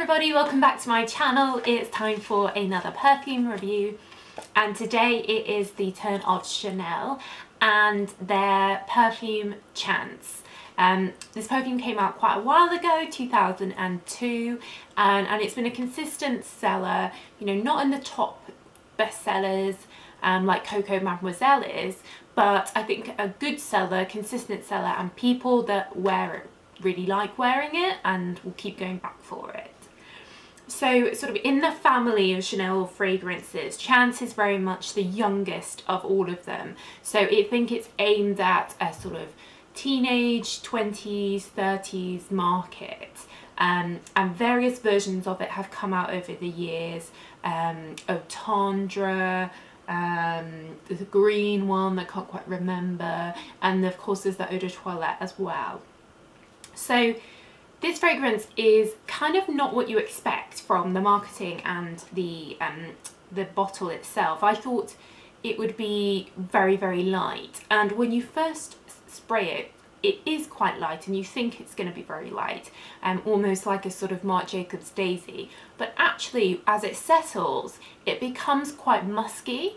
everybody, welcome back to my channel. It's time for another perfume review, and today it is the turn of Chanel and their perfume Chance. This perfume came out quite a while ago, 2002, and it's been a consistent seller, you know, not in the top bestsellers like Coco Mademoiselle is, but I think a good seller, consistent seller, and people that wear it really like wearing it and will keep going back for it. So sort of in the family of Chanel fragrances, Chance is very much the youngest of all of them. So I think it's aimed at a sort of teenage 20s, 30s market. And various versions of it have come out over the years. Eau Tendre, there's a green one that I can't quite remember, and of course there's the Eau de Toilette as well. So this fragrance is kind of not what you expect from the marketing and the bottle itself. I thought it would be very, very light, and when you first spray it, it is quite light and you think it's going to be very light, almost like a sort of Marc Jacobs Daisy, but actually as it settles it becomes quite musky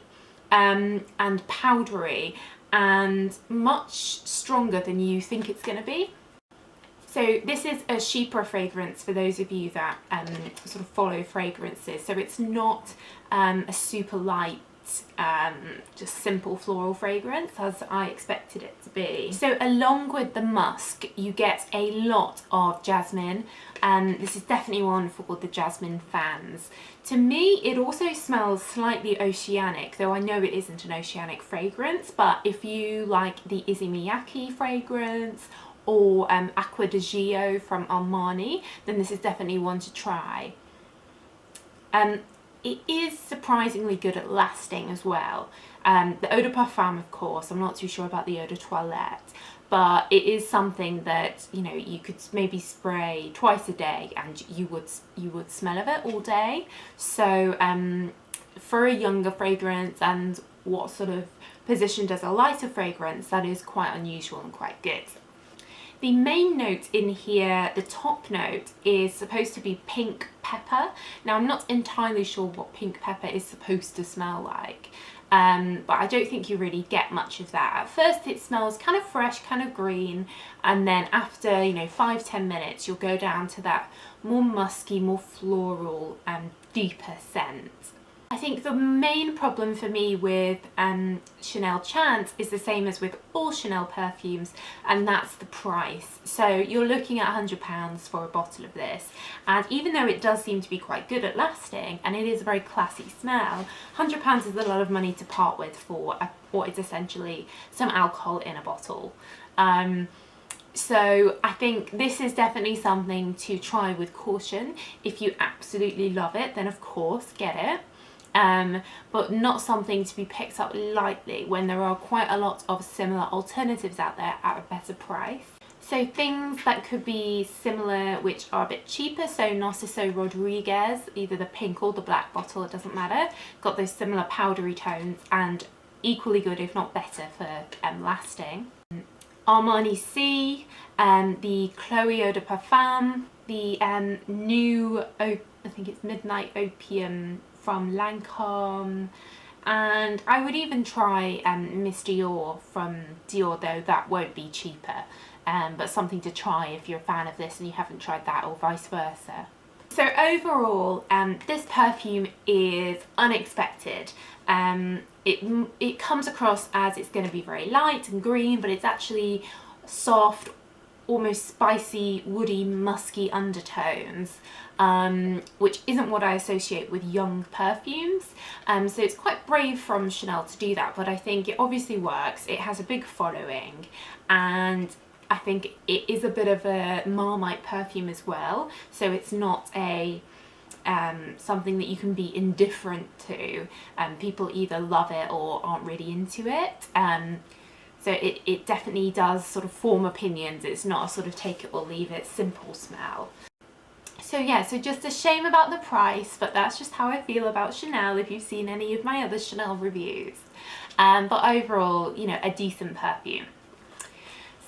and powdery and much stronger than you think it's going to be. So this is a cheaper fragrance for those of you that sort of follow fragrances. So it's not a super light, just simple floral fragrance as I expected it to be. So along with the musk, you get a lot of jasmine, and this is definitely one for the jasmine fans. To me, it also smells slightly oceanic, though I know it isn't an oceanic fragrance, but if you like the Issey Miyake fragrance or Acqua di Gio from Armani, then this is definitely one to try. It is surprisingly good at lasting as well. The Eau de Parfum, of course, I'm not too sure about the Eau de Toilette, but it is something that, you know, you could maybe spray twice a day and you would smell of it all day. So for a younger fragrance and what sort of positioned as a lighter fragrance, that is quite unusual and quite good. The main note in here, the top note, is supposed to be pink pepper. Now I'm not entirely sure what pink pepper is supposed to smell like, but I don't think you really get much of that. At first it smells kind of fresh, kind of green, and then after, you know, 5-10 minutes you'll go down to that more musky, more floral and deeper scent. I think the main problem for me with Chanel Chance is the same as with all Chanel perfumes, and that's the price. So you're looking at £100 for a bottle of this, and even though it does seem to be quite good at lasting and it is a very classy smell, £100 is a lot of money to part with for what is essentially some alcohol in a bottle. So I think this is definitely something to try with caution. If you absolutely love it, then of course get it. But not something to be picked up lightly when there are quite a lot of similar alternatives out there at a better price. So things that could be similar which are a bit cheaper, so Narciso Rodriguez, either the pink or the black bottle, it doesn't matter, got those similar powdery tones and equally good if not better for lasting. Armani C, the Chloe Eau de Parfum, the new, I think it's Midnight Opium from Lancome, and I would even try Miss Dior from Dior, though that won't be cheaper, but something to try if you're a fan of this and you haven't tried that, or vice versa. So overall, this perfume is unexpected. It comes across as it's going to be very light and green, but it's actually soft, almost spicy, woody, musky undertones, which isn't what I associate with young perfumes. So it's quite brave from Chanel to do that, but I think it obviously works. It has a big following, and I think it is a bit of a Marmite perfume as well, so it's not a something that you can be indifferent to. People either love it or aren't really into it. So it definitely does sort of form opinions. It's not a sort of take it or leave it simple smell. So yeah, so just a shame about the price, but that's just how I feel about Chanel if you've seen any of my other Chanel reviews. But overall, you know, a decent perfume.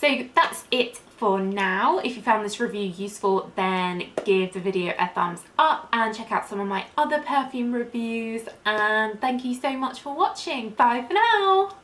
So that's it for now. If you found this review useful, then give the video a thumbs up and check out some of my other perfume reviews. And thank you so much for watching. Bye for now.